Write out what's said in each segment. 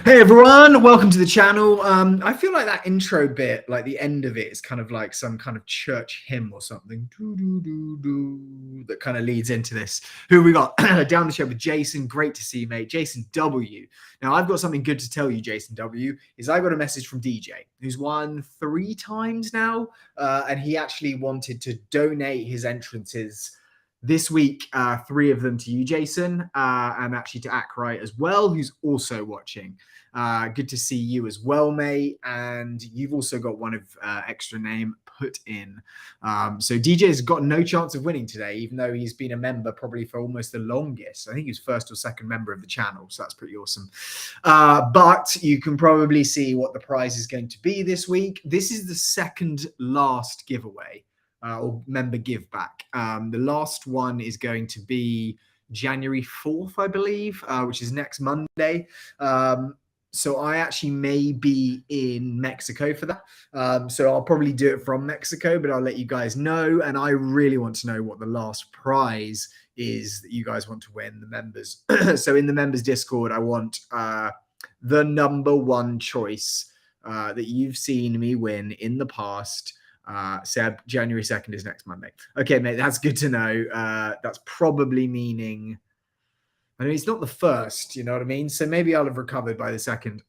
Hey everyone, welcome to the channel. I feel like that intro bit, like the end of it, is kind of like some kind of church hymn or something. That kind of leads into this. Who we got down the show with Jason? Great to see you, mate. Jason W. Now I've got something good to tell you, Jason W. Is I got a message from DJ who's won 3 times now, and he actually wanted to donate his entrances this week, 3 of them to you, Jason, and actually to Ackright as well, who's also watching. Good to see you as well, mate. And you've also got one of extra name put in. So DJ's got no chance of winning today, even though he's been a member probably for almost the longest. I think he's first or second member of the channel, so that's pretty awesome. But you can probably see what the prize is going to be this week. This is the second last giveaway. Or member give back. The last one is going to be January 4th, I believe, which is next Monday. So I actually may be in Mexico for that. So I'll probably do it from Mexico, but I'll let you guys know. And I really want to know what the last prize is that you guys want to win, the members. So in the members Discord, I want the number one choice that you've seen me win in the past. Seb, January 2nd is next Monday. Okay, mate, that's good to know. That's probably meaning, I mean, it's not the first, you know what I mean? So maybe I'll have recovered by the second.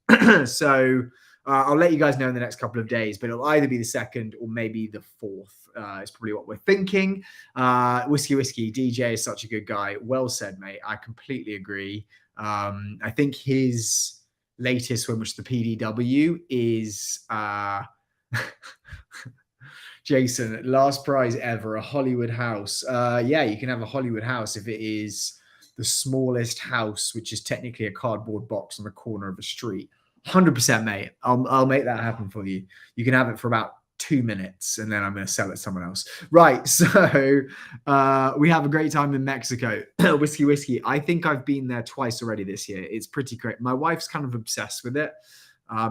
So I'll let you guys know in the next couple of days, but it'll either be the second or maybe the 4th. Is probably what we're thinking. Whiskey, DJ is such a good guy. Well said, mate. I completely agree. I think his latest one, which is the PDW, is... Jason, last prize ever, a Hollywood house. Yeah, you can have a Hollywood house if it is the smallest house, which is technically a cardboard box on the corner of a street. 100%, mate. I'll make that happen for you. You can have it for about 2 minutes, and then I'm going to sell it to someone else. Right, so we have a great time in Mexico. Whiskey. I think I've been there twice already this year. It's pretty great. My wife's kind of obsessed with it.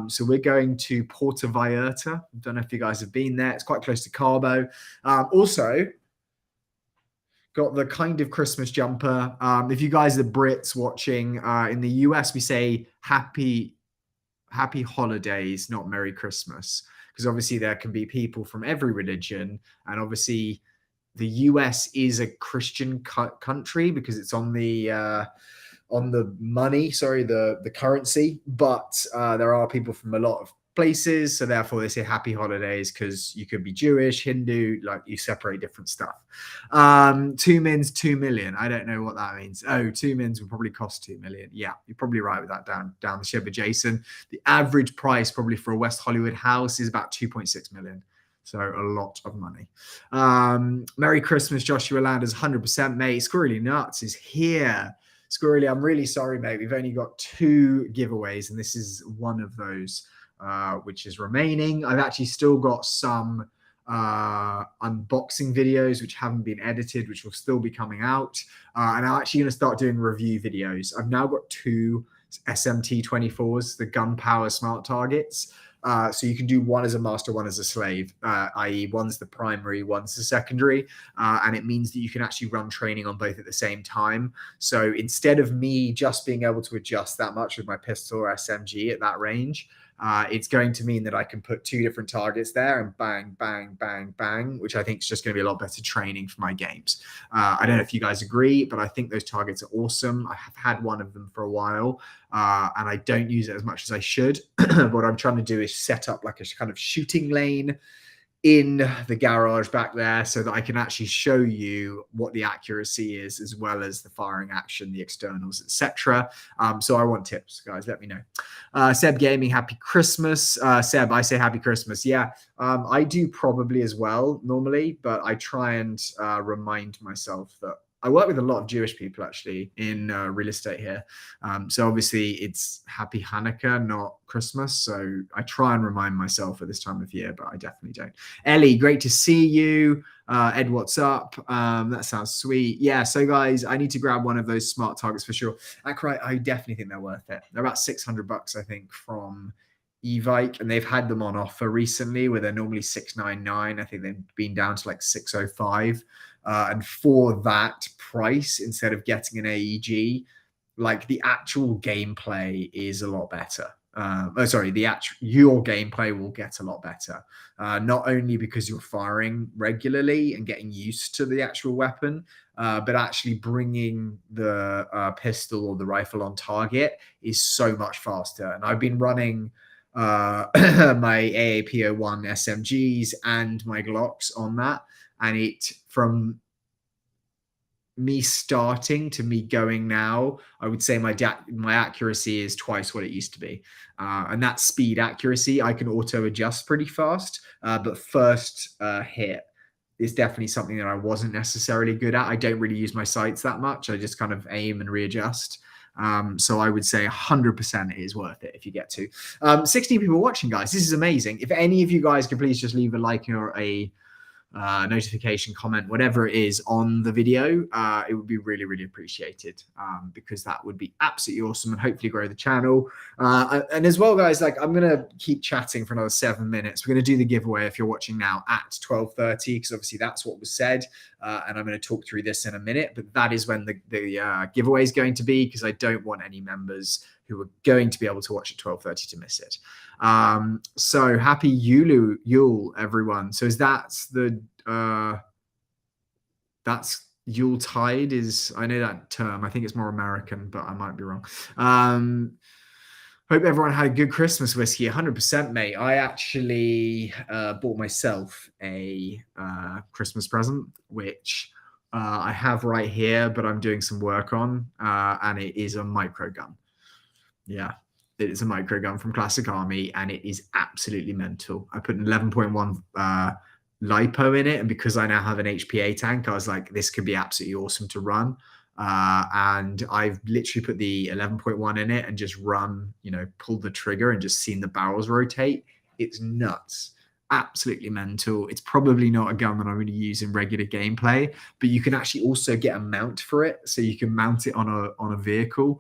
So we're going to Puerto Vallarta. I don't know if you guys have been there. It's quite close to Cabo. Also, got the kind of Christmas jumper. If you guys are Brits watching, in the US, we say happy holidays, not Merry Christmas. Because obviously there can be people from every religion. And obviously the US is a Christian country because it's on the money, the currency, but there are people from a lot of places, so therefore they say happy holidays because you could be Jewish, Hindu, like you separate different stuff. 2 mins, 2 million. I don't know what that means. Oh, 2 mins would probably cost 2 million. Yeah, you're probably right with that down the ship, Jason. The average price probably for a West Hollywood house is about 2.6 million. So a lot of money. Merry Christmas, Joshua Landers, 100%, mate. Squirrely Nuts is here. Squirrely, I'm really sorry, mate. We've only got 2 giveaways, and this is one of those, which is remaining. I've actually still got some unboxing videos which haven't been edited, which will still be coming out. And I'm actually going to start doing review videos. I've now got 2 SMT-24s, the gunpowder smart targets. So you can do one as a master, one as a slave, i.e. one's the primary, one's the secondary. And it means that you can actually run training on both at the same time. So instead of me just being able to adjust that much with my pistol or SMG at that range, it's going to mean that I can put 2 different targets there and bang, bang, bang, bang, which I think is just going to be a lot better training for my games. I don't know if you guys agree, but I think those targets are awesome. I have had one of them for a while, and I don't use it as much as I should. What I'm trying to do is set up like a kind of shooting lane in the garage back there so that I can actually show you what the accuracy is, as well as the firing action, the externals, etc. So I want tips, guys. Let me know. Seb Gaming, happy Christmas. Seb, I say happy Christmas. Yeah, I do probably as well normally, but I try and remind myself that I work with a lot of Jewish people actually in real estate here. So obviously it's happy Hanukkah, not Christmas. So I try and remind myself at this time of year, but I definitely don't. Ellie, great to see you. Ed, what's up? That sounds sweet. Yeah, so guys, I need to grab one of those smart targets for sure. Ackright, I definitely think they're worth it. They're about $600, I think, from Evike, and they've had them on offer recently where they're normally $699. I think they've been down to like $605. And for that price, instead of getting an AEG, like the actual gameplay is a lot better. Sorry, your gameplay will get a lot better. Not only because you're firing regularly and getting used to the actual weapon, but actually bringing the pistol or the rifle on target is so much faster. And I've been running my AAP01 SMGs and my Glocks on that, and it from me starting to me going now, I would say my accuracy is twice what it used to be, and that speed accuracy I can auto adjust pretty fast. But first hit is definitely something that I wasn't necessarily good at. I don't really use my sights that much. I just kind of aim and readjust. So I would say 100% it is worth it if you get to. 16 people watching, guys. This is amazing. If any of you guys could please just leave a like or a notification, comment, whatever it is on the video, it would be really, really appreciated, because that would be absolutely awesome and hopefully grow the channel. And as well, guys, like I'm going to keep chatting for another 7 minutes. We're going to do the giveaway if you're watching now at 12:30, because obviously that's what was said. And I'm going to talk through this in a minute, but that is when the giveaway is going to be, because I don't want any members who are going to be able to watch at 12:30 to miss it. So happy Yule, everyone. So is that's Yule tide is, I know that term, I think it's more American, but I might be wrong. Hope everyone had a good Christmas whiskey. 100%, mate. I actually bought myself a Christmas present, which I have right here, but I'm doing some work on, and it is a micro gun. Yeah, it is a micro gun from Classic Army, and it is absolutely mental. I put an 11.1 LiPo in it, and because I now have an HPA tank, I was like, this could be absolutely awesome to run. And I've literally put the 11.1 in it and just run, pulled the trigger and just seen the barrels rotate. It's nuts. Absolutely mental. It's probably not a gun that I'm going to use in regular gameplay, but you can actually also get a mount for it. So you can mount it on a vehicle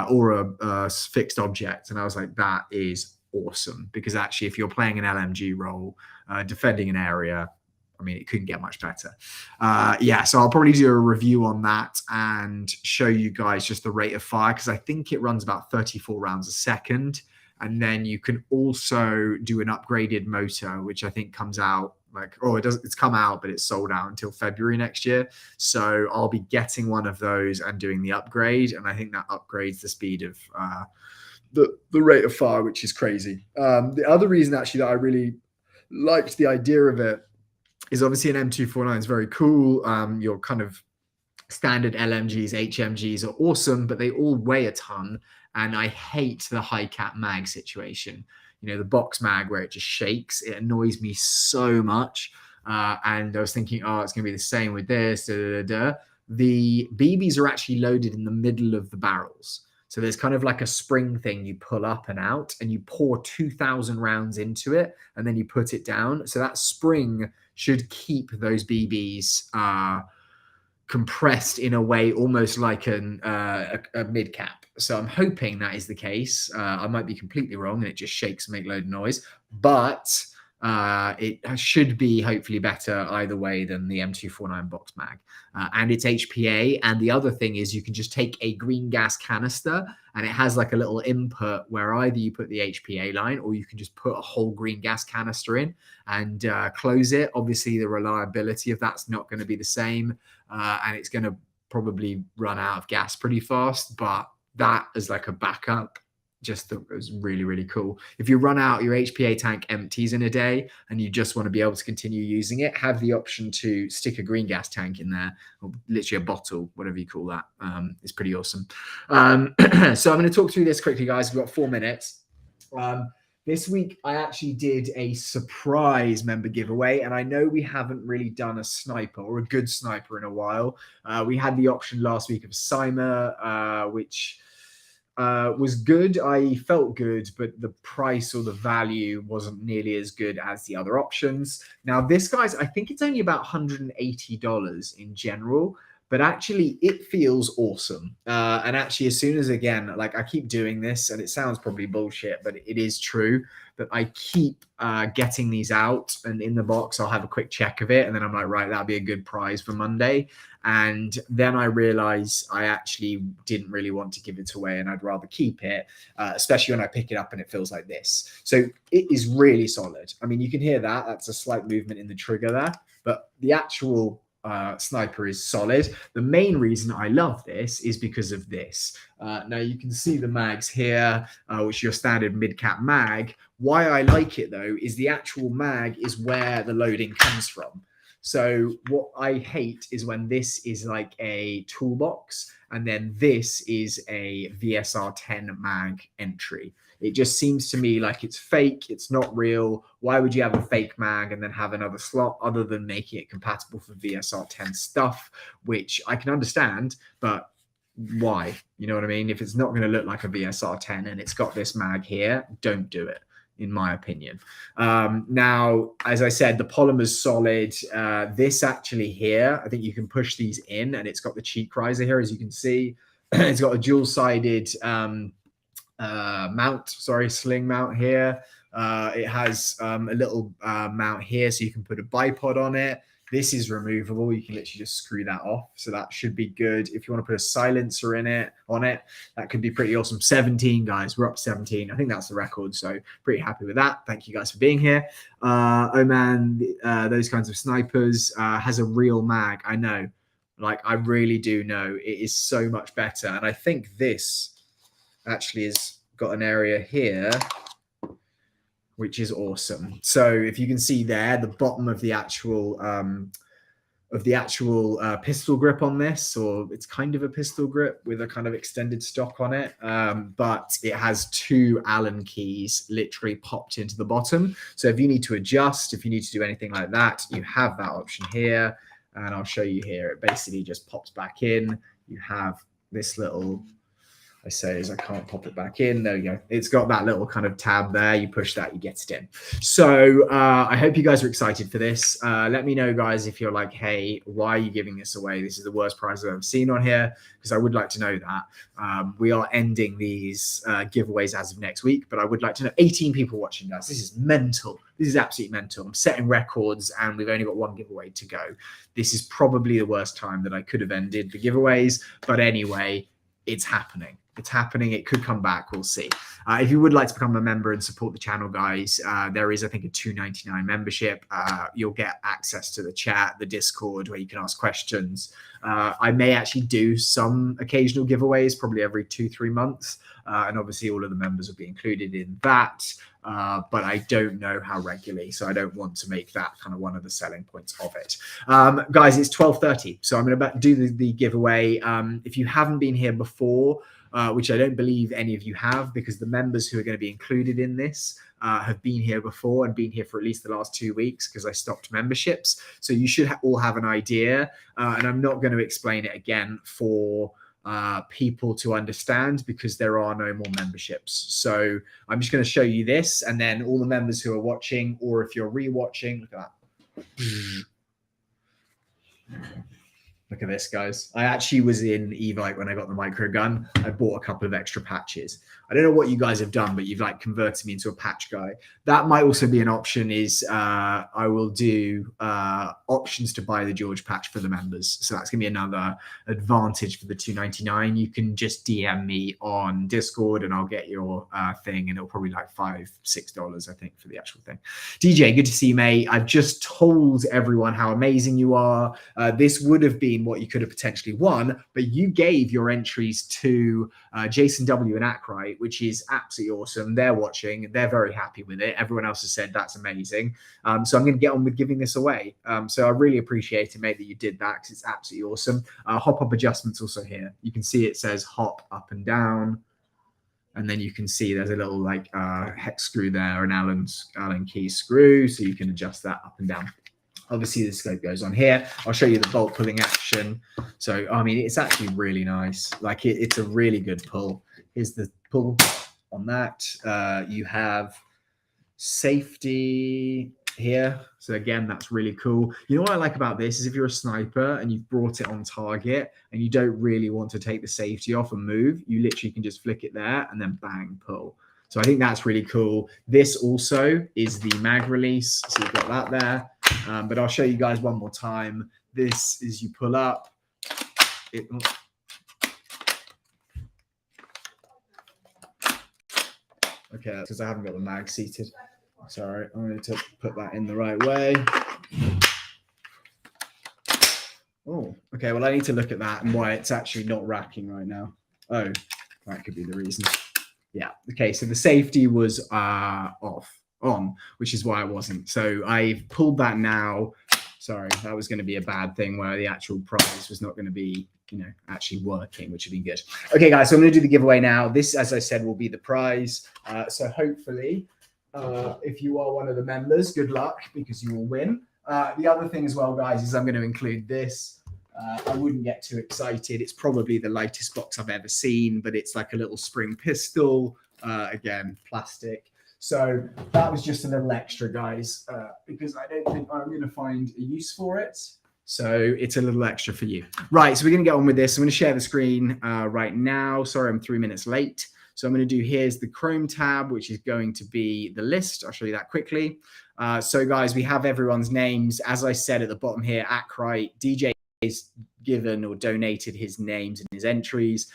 or a fixed object. And I was like, that is awesome, because actually if you're playing an LMG role, defending an area, I mean, it couldn't get much better. Yeah, so I'll probably do a review on that and show you guys just the rate of fire, because I think it runs about 34 rounds a second. And then you can also do an upgraded motor, which I think comes out it's come out, but it's sold out until February next year. So I'll be getting one of those and doing the upgrade. And I think that upgrades the speed of the rate of fire, which is crazy. The other reason actually that I really liked the idea of it is obviously an M249 is very cool. Your kind of standard LMGs, HMGs are awesome, but they all weigh a ton. And I hate the high cap mag situation. The box mag where it just shakes. It annoys me so much. And I was thinking, it's going to be the same with this. The BBs are actually loaded in the middle of the barrels. So there's kind of like a spring thing you pull up and out, and you pour 2,000 rounds into it, and then you put it down. So that spring should keep those BBs compressed in a way almost like a mid cap. So I'm hoping that is the case. I might be completely wrong and it just shakes and make a load of noise, but it should be hopefully better either way than the M249 box mag. And it's HPA. And the other thing is you can just take a green gas canister, and it has like a little input where either you put the HPA line or you can just put a whole green gas canister in and close it. Obviously, the reliability of that's not going to be the same, and it's going to probably run out of gas pretty fast, but that as like a backup just thought it was really, really cool. If you run out, your HPA tank empties in a day and you just want to be able to continue using it, have the option to stick a green gas tank in there, or literally a bottle, whatever you call that. It's pretty awesome. So I'm going to talk through this quickly, guys. We've got 4 minutes. This week, I actually did a surprise member giveaway, and I know we haven't really done a sniper or a good sniper in a while. We had the option last week of a Cymer, which was good. I felt good, but the price or the value wasn't nearly as good as the other options. Now, this, guys, I think it's only about $180 in general, but actually it feels awesome. And actually, as soon as, again, like I keep doing this, and it sounds probably bullshit, but it is true that I keep getting these out, and in the box I'll have a quick check of it, and then I'm like, right, that'll be a good prize for Monday. And then I realize I actually didn't really want to give it away, and I'd rather keep it, especially when I pick it up and it feels like this. So it is really solid. I mean, you can hear that. That's a slight movement in the trigger there, but the actual sniper is solid. The main reason I love this is because of this. Now you can see the mags here, which is your standard mid-cap mag. Why I like it though is the actual mag is where the loading comes from. So what I hate is when this is like a toolbox and then this is a VSR 10 mag entry. It just seems to me like it's fake. It's not real. Why would you have a fake mag and then have another slot other than making it compatible for VSR 10 stuff, which I can understand, but why? You know what I mean? If it's not going to look like a VSR 10 and it's got this mag here, don't do it, in my opinion. Now, as I said, the polymer's solid. This actually here, I think you can push these in, and it's got the cheek riser here, as you can see. It's got a dual-sided sling mount here. It has a little mount here, so you can put a bipod on it. This is removable. You can literally just screw that off. So that should be good. If you want to put a silencer on it, that could be pretty awesome. 17, guys. We're up to 17. I think that's the record. So pretty happy with that. Thank you guys for being here. Oh man, those kinds of snipers has a real mag. I know. Like, I really do know. It is so much better. And I think this actually has got an area here, which is awesome. So if you can see there, the bottom of the actual pistol grip on this, or it's kind of a pistol grip with a kind of extended stock on it, but it has two Allen keys literally popped into the bottom. So if you need to adjust, if you need to do anything like that, you have that option here, and I'll show you here. It basically just pops back in. You have this little, I can't pop it back in. There we go. It's got that little kind of tab there. You push that, you get it in. So I hope you guys are excited for this. Let me know, guys, if you're like, hey, why are you giving this away? This is the worst prize I've ever seen on here, because I would like to know that. We are ending these giveaways as of next week, but I would like to know. 18 people watching, guys. This is mental. This is absolutely mental. I'm setting records, and we've only got one giveaway to go. This is probably the worst time that I could have ended the giveaways, but anyway, it's happening. It's happening. It could come back. We'll see. If you would like to become a member and support the channel, guys, there is, I think, a $2.99 membership. You'll get access to the chat, the Discord, where you can ask questions. I may actually do some occasional giveaways, probably every 2-3 months. And obviously all of the members will be included in that. But I don't know how regularly, so I don't want to make that kind of one of the selling points of it. Guys, it's 12:30, so I'm going to do the giveaway. If you haven't been here before, which I don't believe any of you have, because the members who are going to be included in this have been here before and been here for at least the last 2 weeks, because I stopped memberships. So you should all have an idea, and I'm not going to explain it again for people to understand, because there are no more memberships. So I'm just going to show you this, and then all the members who are watching, or if you're re-watching, look at that. Look at this, guys. I actually was in Evite when I got the micro gun. I bought a couple of extra patches. I don't know what you guys have done, but you've like converted me into a patch guy. That might also be an option. Is I will do options to buy the George patch for the members. So that's gonna be another advantage for the $2.99. You can just DM me on Discord and I'll get your thing, and it'll probably like $5-6, I think, for the actual thing. DJ, good to see you, mate. I've just told everyone how amazing you are. This would have been what you could have potentially won, but you gave your entries to Jason W and Ackright, which is absolutely awesome. They're watching, they're very happy with it. Everyone else has said that's amazing. So I'm going to get on with giving this away. So I really appreciate it, mate, that you did that, because it's absolutely awesome. Hop up adjustments also here. You can see it says hop up and down, and then you can see there's a little like hex screw there, an Allen key screw, so you can adjust that up and down. Obviously, the scope goes on here. I'll show you the bolt pulling action. So, I mean, it's actually really nice. Like, it's a really good pull. Here's the pull on that. You have safety. here. So again, that's really cool. You know what I like about this is if you're a sniper and you've brought it on target and you don't really want to take the safety off and move, you literally can just flick it there and then bang, pull. So I think that's really cool. This also is the mag release. So you've got that there. But I'll show you guys one more time. This is you pull up. Okay, that's because I haven't got the mag seated. Sorry, I'm going to put that in the right way. Oh, okay. Well, I need to look at that and why it's actually not racking right now. Oh, that could be the reason. Yeah. Okay. So the safety was on, which is why it wasn't. So I've pulled that now. Sorry, that was going to be a bad thing where the actual prize was not going to be, actually working, which would be good. Okay, guys. So I'm going to do the giveaway now. This, as I said, will be the prize. So hopefully, if you are one of the members, good luck because you will win. The other thing as well, guys, is I'm going to include this. I wouldn't get too excited. It's probably the lightest box I've ever seen, but it's like a little spring pistol. Again, plastic. So that was just a little extra, guys, because I don't think I'm going to find a use for it. So it's a little extra for you. Right, so we're going to get on with this. I'm going to share the screen right now. Sorry, I'm 3 minutes late. So I'm going to do, here's the Chrome tab, which is going to be the list. I'll show you that quickly. So guys, we have everyone's names. As I said at the bottom here, Ackright, DJ is given or donated his names and his entries.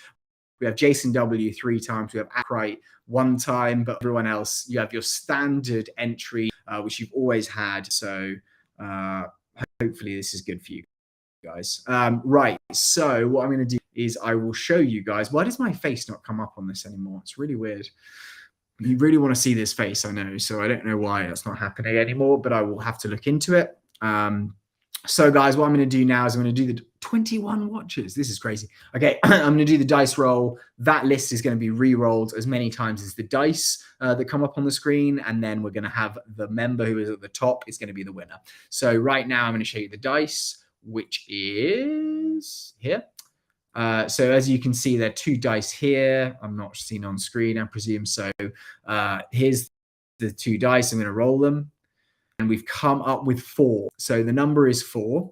We have Jason W 3 times. We have Ackright 1 time, but everyone else, you have your standard entry, which you've always had. So hopefully this is good for you guys. Right. So what I'm going to do is I will show you guys. Why does my face not come up on this anymore? It's really weird. You really want to see this face, I know. So I don't know why that's not happening anymore, but I will have to look into it. So guys, what I'm going to do now is I'm going to do the 21 watches. This is crazy. Okay, I'm going to do the dice roll. That list is going to be re-rolled as many times as the dice that come up on the screen. And then we're going to have the member who is at the top is going to be the winner. So right now I'm going to show you the dice, which is here. So as you can see, there are 2 dice here. I'm not seen on screen, I presume. So here's the 2 dice. I'm going to roll them. And we've come up with 4. So the number is 4.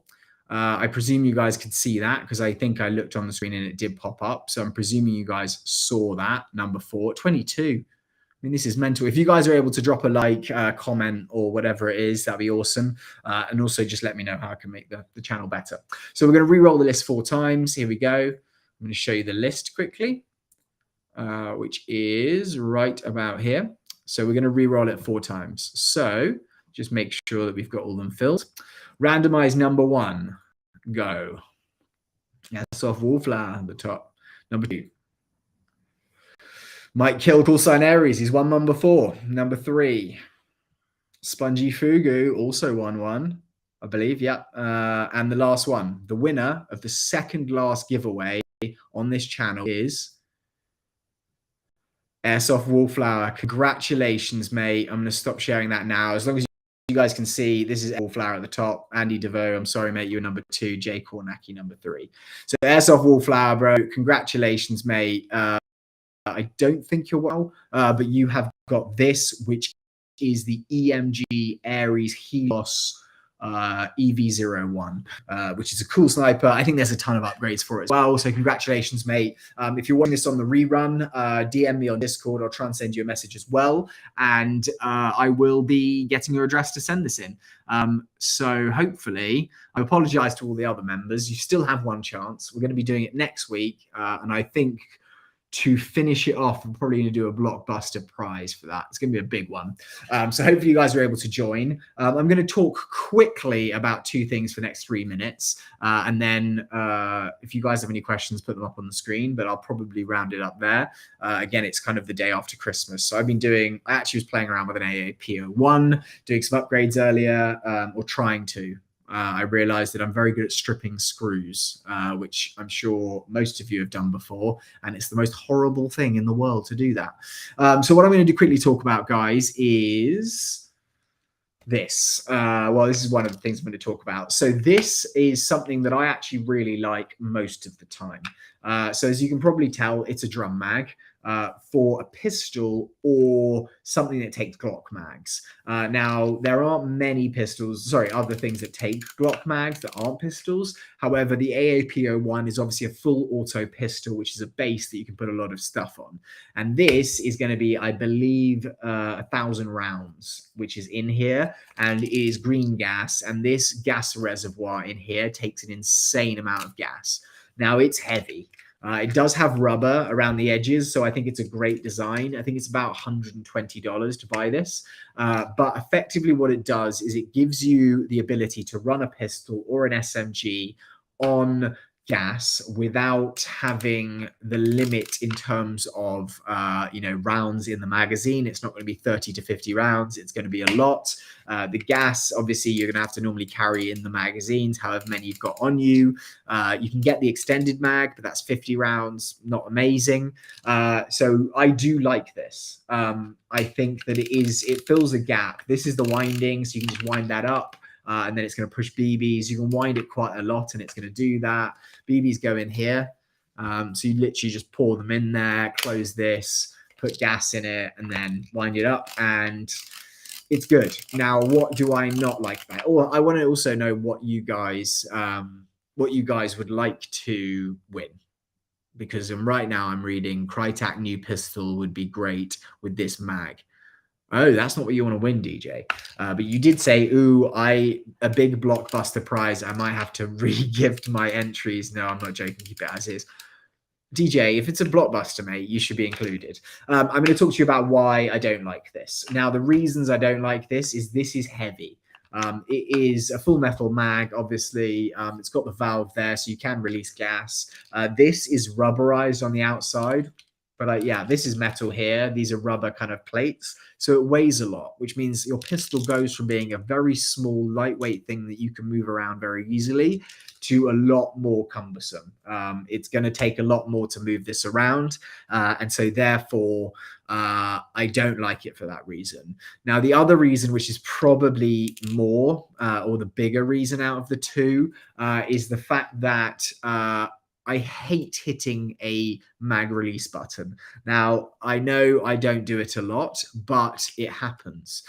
I presume you guys could see that because I think I looked on the screen and it did pop up. So I'm presuming you guys saw that, number 4. 22. I mean, this is mental. If you guys are able to drop a like, comment, or whatever it is, that'd be awesome. And also just let me know how I can make the channel better. So we're going to re-roll the list 4 times. Here we go. I'm going to show you the list quickly, which is right about here. So we're going to re-roll it 4 times. So just make sure that we've got all them filled. Randomize number 1. Go. Airsoft Wallflower at the top. Number 2. Mike Kill, Call Sign Aries. He's won number 4. Number 3. Spongy Fugu, also won 1, I believe. Yeah. And the last one. The winner of the second last giveaway on this channel is Airsoft Wallflower. Congratulations, mate. I'm going to stop sharing that now. As long as you guys can see, this is Wallflower at the top. Andy DeVoe, I'm sorry, mate, you're number 2. Jay Kornacki, number 3. So Airsoft Wallflower, bro, congratulations, mate. I don't think you're well, but you have got this, which is the EMG Ares Helios EV01, which is a cool sniper. I think there's a ton of upgrades for it as well. So congratulations, mate. If you're watching this on the rerun, DM me on Discord. I'll try and send you a message as well. And I will be getting your address to send this in. So hopefully, I apologize to all the other members. You still have 1 chance. We're going to be doing it next week. And I think to finish it off, I'm probably going to do a blockbuster prize for that. It's going to be a big one. So hopefully you guys are able to join. I'm going to talk quickly about 2 things for the next 3 minutes. And then if you guys have any questions, put them up on the screen, but I'll probably round it up there. Again, it's kind of the day after Christmas. So I've been doing, I actually was playing around with an AAP01, doing some upgrades earlier, or trying to. I realized that I'm very good at stripping screws, which I'm sure most of you have done before. And it's the most horrible thing in the world to do that. So what I'm going to quickly talk about, guys, is this. Well, this is one of the things I'm going to talk about. So this is something that I actually really like most of the time. So as you can probably tell, it's a drum mag. for a pistol or something that takes Glock mags. Now, there aren't many other things that take Glock mags that aren't pistols. However, the AAP01 is obviously a full auto pistol, which is a base that you can put a lot of stuff on. And this is going to be, I believe, 1,000 rounds, which is in here, and it is green gas. And this gas reservoir in here takes an insane amount of gas. Now, it's heavy. It does have rubber around the edges, so I think it's a great design. I think it's about $120 to buy this. But effectively what it does is it gives you the ability to run a pistol or an SMG on gas without having the limit in terms of rounds in the magazine. It's not going to be 30 to 50 rounds. It's going to be a lot. The gas, obviously, you're going to have to normally carry in the magazines, however many you've got on you. You can get the extended mag, but that's 50 rounds. Not amazing. So I do like this. I think that it fills a gap. This is the winding, so you can just wind that up. And then it's going to push BBs. You can wind it quite a lot, and it's going to do that. BBs go in here. So you literally just pour them in there, close this, put gas in it, and then wind it up, and it's good. Now, what do I not like about it? Or I want to also know what you guys would like to win. Because right now I'm reading Crytek new pistol would be great with this mag. Oh, that's not what you want to win, DJ. But you did say, ooh, a big blockbuster prize. I might have to re-gift my entries. No, I'm not joking. Keep it as is. DJ, if it's a blockbuster, mate, you should be included. I'm going to talk to you about why I don't like this. Now, the reasons I don't like this is heavy. It is a full metal mag, obviously. It's got the valve there, so you can release gas. This is rubberized on the outside. But yeah, this is metal here. These are rubber kind of plates. So it weighs a lot, which means your pistol goes from being a very small, lightweight thing that you can move around very easily to a lot more cumbersome. It's going to take a lot more to move this around. And so therefore, I don't like it for that reason. Now, the other reason, which is probably more or the bigger reason out of the two, is the fact that I hate hitting a mag release button. Now, I know I don't do it a lot, but it happens.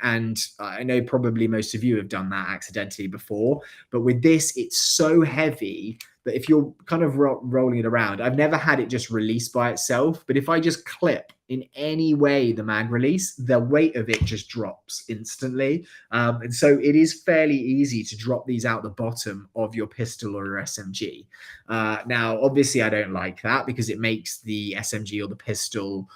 And I know probably most of you have done that accidentally before. But with this, it's so heavy that if you're kind of rolling it around, I've never had it just release by itself. But if I just clip in any way the mag release, the weight of it just drops instantly. And so it is fairly easy to drop these out the bottom of your pistol or your SMG. Now, obviously, I don't like that because it makes the SMG or the pistol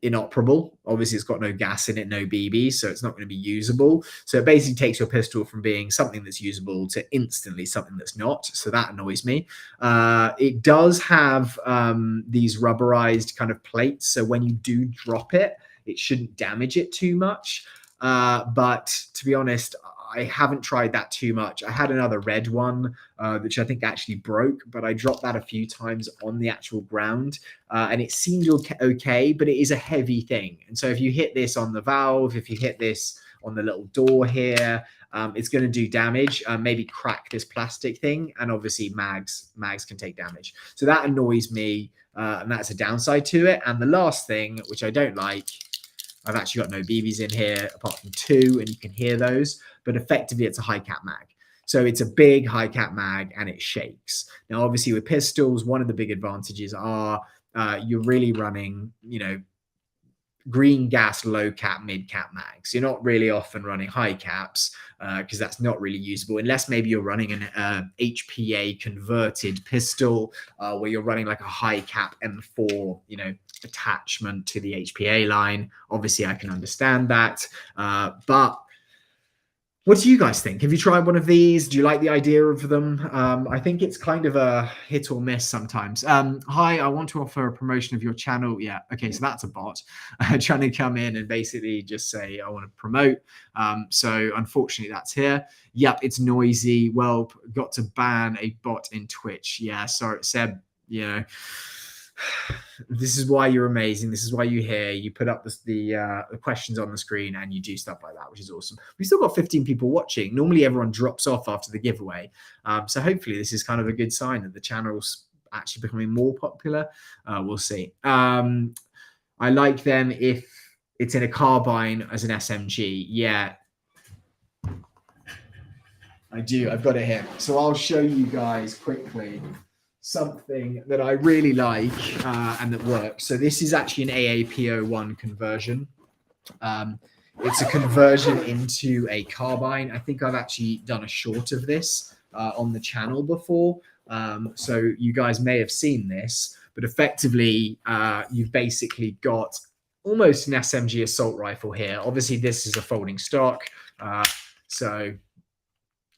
inoperable. Obviously, it's got no gas in it, no BB, so it's not going to be usable. So it basically takes your pistol from being something that's usable to instantly something that's not. So that annoys me. It does have these rubberized kind of plates. So when you do drop it, it shouldn't damage it too much. But to be honest, I haven't tried that too much. I had another red one, which I think actually broke, but I dropped that a few times on the actual ground, and it seemed okay, but it is a heavy thing. And so if you hit this on the valve, if you hit this on the little door here, it's going to do damage, maybe crack this plastic thing, and obviously mags can take damage. So that annoys me, and that's a downside to it. And the last thing, which I don't like, I've actually got no BBs in here apart from two, and you can hear those, but effectively it's a high cap mag. So it's a big high cap mag and it shakes. Now, obviously with pistols, one of the big advantages are you're really running, green gas, low cap, mid cap mags. You're not really often running high caps because that's not really usable unless maybe you're running an HPA converted pistol where you're running like a high cap M4, attachment to the HPA line. Obviously, I can understand that. But what do you guys think? Have you tried one of these? Do you like the idea of them? I think it's kind of a hit or miss sometimes. Hi, I want to offer a promotion of your channel. Yeah, okay, so that's a bot trying to come in and basically just say, I want to promote. So unfortunately, that's here. Yep, it's noisy. Well, got to ban a bot in Twitch. Yeah, sorry, Seb, this is why you're amazing. This is why you're here. You put up the questions on the screen and you do stuff like that, which is awesome. We've still got 15 people watching. Normally everyone drops off after the giveaway. So hopefully this is kind of a good sign that the channel's actually becoming more popular. We'll see. I like them if it's in a carbine as an SMG. Yeah, I do. I've got it here. So I'll show you guys quickly something that I really like and that works. So this is actually an AAPO1 conversion. It's a conversion into a carbine. I think I've actually done a short of this on the channel before. So you guys may have seen this, but effectively you've basically got almost an SMG assault rifle here. Obviously this is a folding stock. So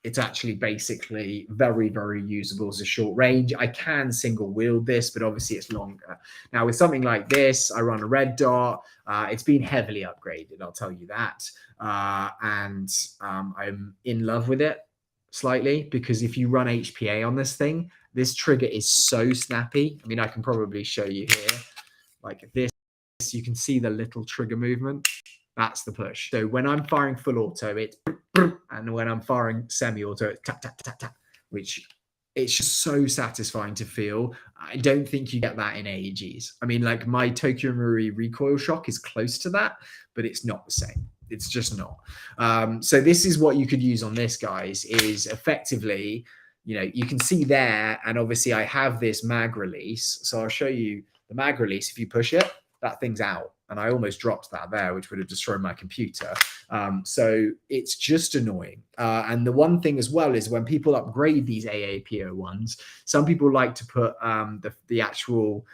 it's actually basically very, very usable as a short range. I can single wield this, but obviously it's longer. Now with something like this, I run a red dot. It's been heavily upgraded, I'll tell you that. And I'm in love with it slightly, because if you run HPA on this thing, this trigger is so snappy. I mean, I can probably show you here, like this, you can see the little trigger movement. That's the push. So when I'm firing full auto, it's and when I'm firing semi-auto, it's tap, tap, tap, tap, which it's just so satisfying to feel. I don't think you get that in AEGs. I mean, like my Tokyo Marui recoil shock is close to that, but it's not the same. It's just not. So this is what you could use on this, guys, is effectively, you know, you can see there, and obviously I have this mag release. So I'll show you the mag release. If you push it, that thing's out. And I almost dropped that there, which would have destroyed my computer. So it's just annoying. And the one thing as well is when people upgrade these AAPO ones, some people like to put the actual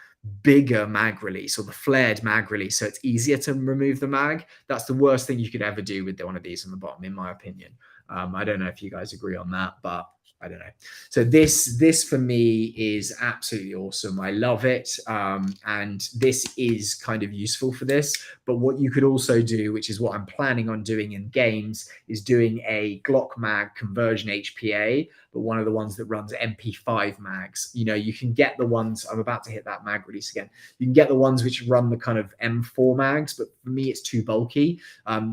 bigger mag release or the flared mag release, so it's easier to remove the mag. That's the worst thing you could ever do with one of these on the bottom, in my opinion. I don't know if you guys agree on that, but I don't know. So this for me is absolutely awesome. I love it. And this is kind of useful for this. But what you could also do, which is what I'm planning on doing in games, is doing a Glock mag conversion HPA, but one of the ones that runs MP5 mags. You know, you can get the ones, I'm about to hit that mag release again. You can get the ones which run the kind of M4 mags, but for me, it's too bulky.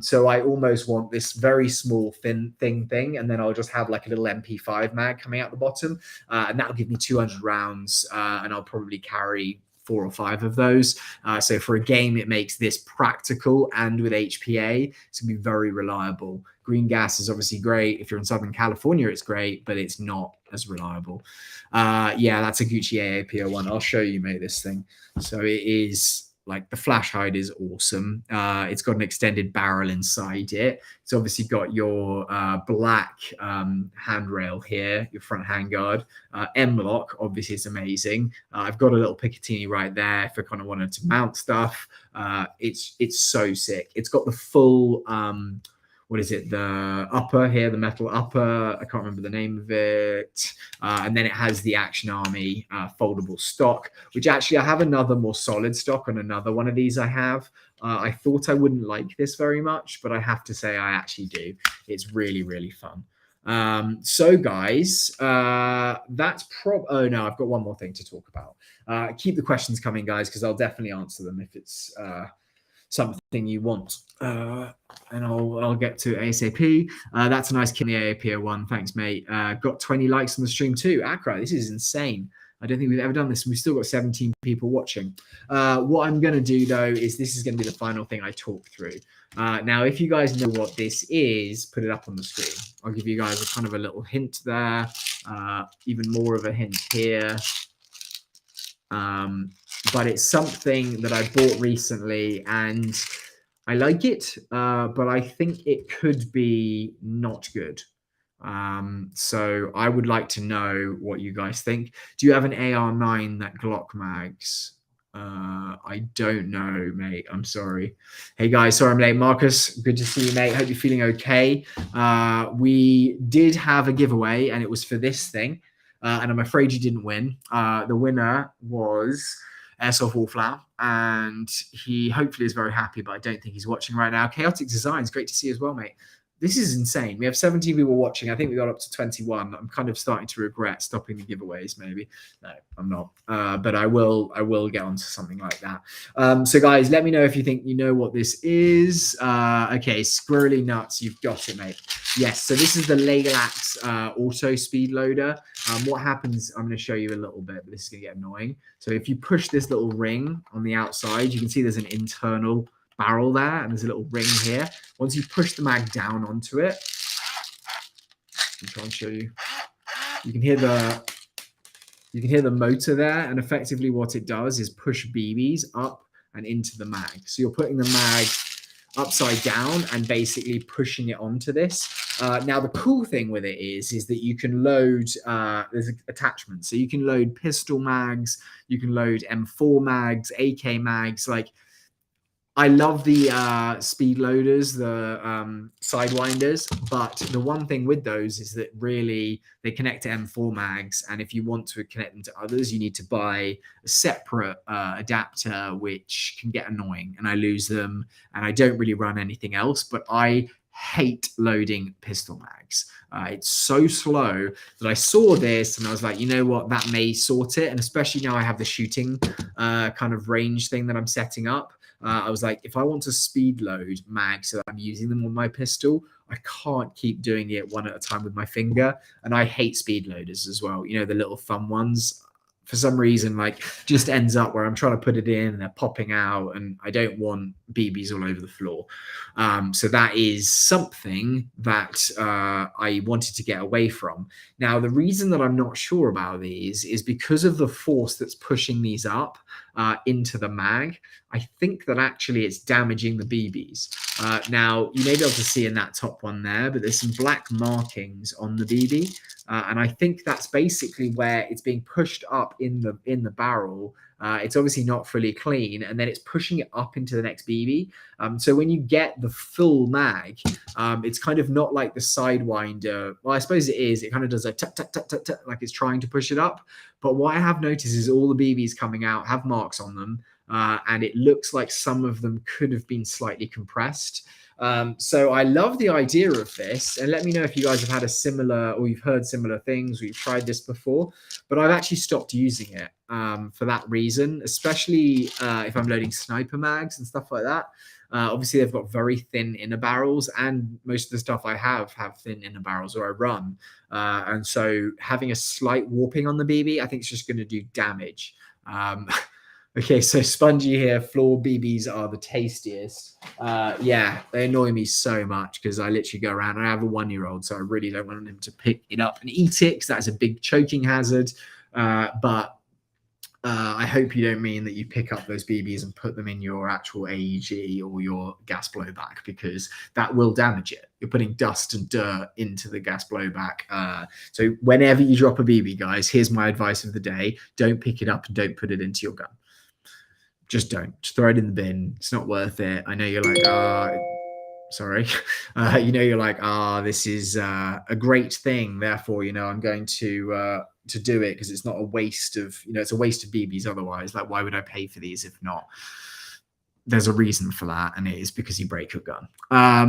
So I almost want this very small thin thing, and then I'll just have like a little MP5 mag coming out the bottom, and that'll give me 200 rounds, and I'll probably carry 4 or 5 of those. So for a game, it makes this practical, and with HPA, it's gonna be very reliable. Green gas is obviously great. If you're in Southern California, it's great, but it's not as reliable. Yeah, that's a Gucci AAPO1. I'll show you, mate, this thing. So it is like the flash hide is awesome. It's got an extended barrel inside it. It's obviously got your black handrail here, your front handguard. M-lock obviously is amazing. I've got a little Picatinny right there if I kind of wanted to mount stuff. It's so sick. It's got the full what is it, the upper here, the metal upper, I can't remember the name of it, and then it has the Action Army foldable stock, which actually I have another more solid stock on another one of these I have. I thought I wouldn't like this very much, but I have to say I actually do. It's really, really fun. So guys, that's oh no, I've got one more thing to talk about. Keep the questions coming, guys, because I'll definitely answer them if it's something you want, and I'll get to ASAP. That's a nice kill in the AAPO1. Thanks, mate. Got 20 likes on the stream too. Accra, this is insane. I don't think we've ever done this. We've still got 17 people watching. What I'm going to do, though, is this is going to be the final thing I talk through. Now, if you guys know what this is, put it up on the screen. I'll give you guys a kind of a little hint there, even more of a hint here. But it's something that I bought recently and I like it, but I think it could be not good. So I would like to know what you guys think. Do you have an AR9 that Glock mags? I don't know, mate. I'm sorry. Hey guys, sorry I'm late. Marcus, good to see you, mate. Hope you're feeling okay. We did have a giveaway and it was for this thing. And I'm afraid you didn't win. The winner was Airsoft Wallflower, and he hopefully is very happy, but I don't think he's watching right now. Chaotic Designs, great to see you as well, mate. This is insane. We have 17 people watching. I think we got up to 21. I'm kind of starting to regret stopping the giveaways. Maybe no, I'm not. But I will get onto something like that. So guys, let me know if you think you know what this is. Okay, Squirrely Nuts, you've got it, mate. Yes. So this is the Legalax auto speed loader. What happens? I'm going to show you a little bit, but this is going to get annoying. So if you push this little ring on the outside, you can see there's an internal barrel there, and there's a little ring here. Once you push the mag down onto it, I'll try and show you. You can hear the motor there, and effectively what it does is push BBs up and into the mag. So you're putting the mag upside down and basically pushing it onto this. Now the cool thing with it is that you can load, there's attachments. So you can load pistol mags, you can load M4 mags, AK mags. Like, I love the speed loaders, the sidewinders, but the one thing with those is that really they connect to M4 mags, and if you want to connect them to others, you need to buy a separate adapter, which can get annoying, and I lose them, and I don't really run anything else, but I hate loading pistol mags. It's so slow that I saw this and I was like, you know what, that may sort it, and especially now I have the shooting kind of range thing that I'm setting up. I was like, if I want to speed load mags so that I'm using them on my pistol, I can't keep doing it one at a time with my finger. And I hate speed loaders as well. You know, the little thumb ones. For some reason, like, just ends up where I'm trying to put it in and they're popping out, and I don't want BBs all over the floor. So that is something that I wanted to get away from. Now, the reason that I'm not sure about these is because of the force that's pushing these up into the mag. I think that actually it's damaging the BBs. Now, you may be able to see in that top one there, but there's some black markings on the BB. And I think that's basically where it's being pushed up in the barrel. It's obviously not fully clean, and then it's pushing it up into the next BB. So when you get the full mag, it's kind of not like the Sidewinder. Well, I suppose it is. It kind of does a tut, tut, tut, tut, tut, like it's trying to push it up. But what I have noticed is all the BBs coming out have marks on them, and it looks like some of them could have been slightly compressed. So I love the idea of this, and let me know if you guys have had a similar, or you've heard similar things, or you've tried this before. But I've actually stopped using it for that reason, especially if I'm loading sniper mags and stuff like that. Obviously, they've got very thin inner barrels, and most of the stuff I have thin inner barrels, or I run. And so having a slight warping on the BB, I think it's just going to do damage. Okay, so Spongy here, floor BBs are the tastiest. Yeah, they annoy me so much because I literally go around, and I have a 1-year-old, so I really don't want him to pick it up and eat it because that's a big choking hazard. But I hope you don't mean that you pick up those BBs and put them in your actual AEG or your gas blowback, because that will damage it. You're putting dust and dirt into the gas blowback. So whenever you drop a BB, guys, here's my advice of the day. Don't pick it up and don't put it into your gun. Just don't. Just throw it in the bin. It's not worth it. I know you're like, sorry. You know, you're like, this is a great thing. Therefore, you know, I'm going to do it because it's not a waste of, you know, it's a waste of BBs otherwise. Like, why would I pay for these if not? There's a reason for that, and it is because you break your gun.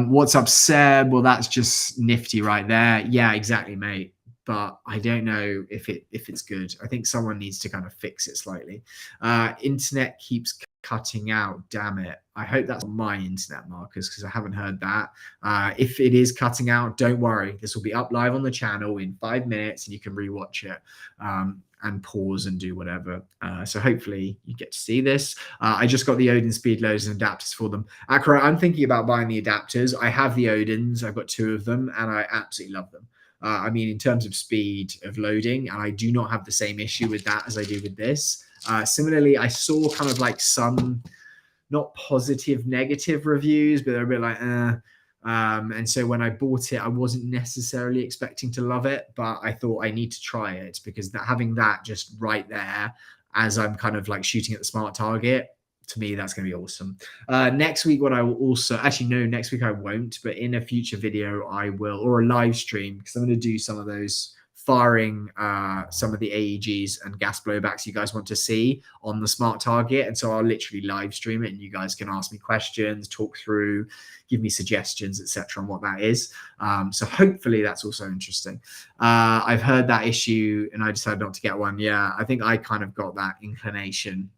What's up, Seb? Well, that's just nifty right there. Yeah, exactly, mate. But I don't know if it's good. I think someone needs to kind of fix it slightly. Internet keeps cutting out. Damn it. I hope that's my internet, Marcus, because I haven't heard that. If it is cutting out, don't worry. This will be up live on the channel in 5 minutes, and you can rewatch it and pause and do whatever. So hopefully you get to see this. I just got the Odin speed loaders and adapters for them. Accurate. I'm thinking about buying the adapters. I have the Odins. I've got 2 of them, and I absolutely love them. I mean, in terms of speed of loading, and I do not have the same issue with that as I do with this. Similarly, I saw kind of like some not positive, negative reviews, but they're a bit like, and so when I bought it, I wasn't necessarily expecting to love it, but I thought I need to try it because having that just right there as I'm kind of like shooting at the smart target, to me, that's going to be awesome. Next week, what I will also, actually, no, next week I won't, but in a future video, I will, or a live stream, because I'm going to do some of those firing some of the AEGs and gas blowbacks you guys want to see on the smart target. And so I'll literally live stream it and you guys can ask me questions, talk through, give me suggestions, etc. on what that is. So hopefully that's also interesting. I've heard that issue and I decided not to get one. Yeah, I think I kind of got that inclination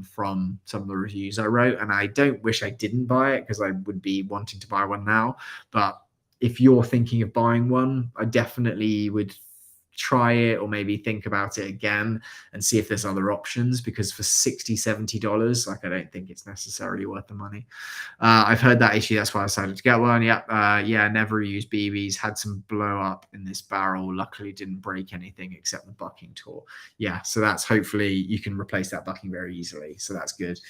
from some of the reviews I wrote, and I don't wish I didn't buy it because I would be wanting to buy one now. But if you're thinking of buying one, I definitely would try it or maybe think about it again and see if there's other options, because for $60-$70, like, I don't think it's necessarily worth the money. I've heard that issue, that's why I decided to get one. Yeah, never used BBs, had some blow up in this barrel, luckily didn't break anything except the bucking tore. Yeah, so that's, hopefully you can replace that bucking very easily, so that's good.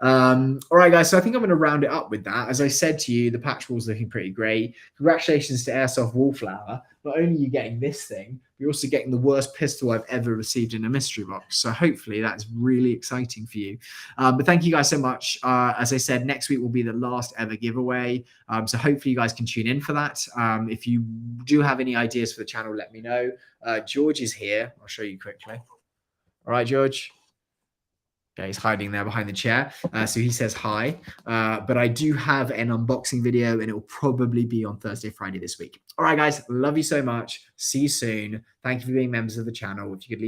All right guys, so I think I'm going to round it up with that. As I said to you, the patch wall's looking pretty great. Congratulations to Airsoft Wallflower. Not only are you getting this thing, you're also getting the worst pistol I've ever received in a mystery box. So hopefully that's really exciting for you. But thank you guys so much. As I said, next week will be the last ever giveaway. So hopefully you guys can tune in for that. If you do have any ideas for the channel, let me know. George is here. I'll show you quickly. All right, George. Okay, he's hiding there behind the chair. So he says hi. But I do have an unboxing video and it will probably be on Thursday, Friday this week. All right, guys. Love you so much. See you soon. Thank you for being members of the channel. If you could leave